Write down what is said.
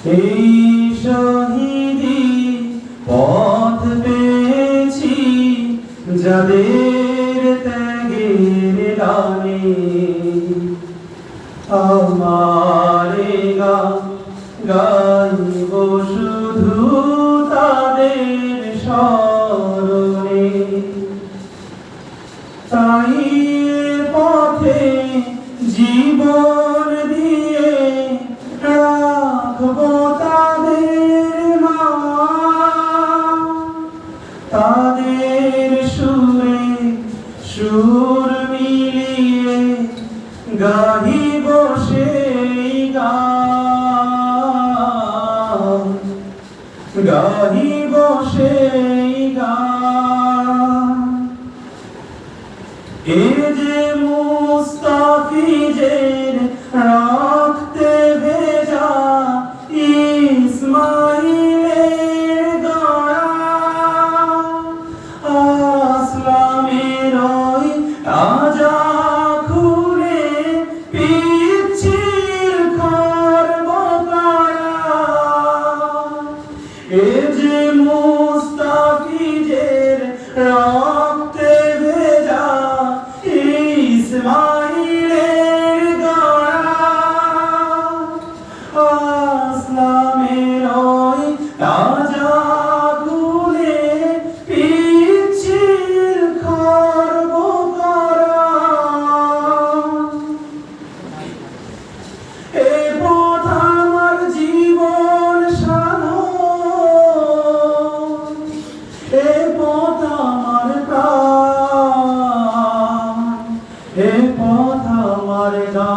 এই শহীদি পথ পেয়েছি যাদের ত্যাগের দানে। আমার গান গাইব শুধু তাদের স্মরণে। তাই পথে জীবন দিয়ে রাখবো তাদের মান। তাদের সুরে সুর মিলিয়ে গাহিব সেই গান, গাহি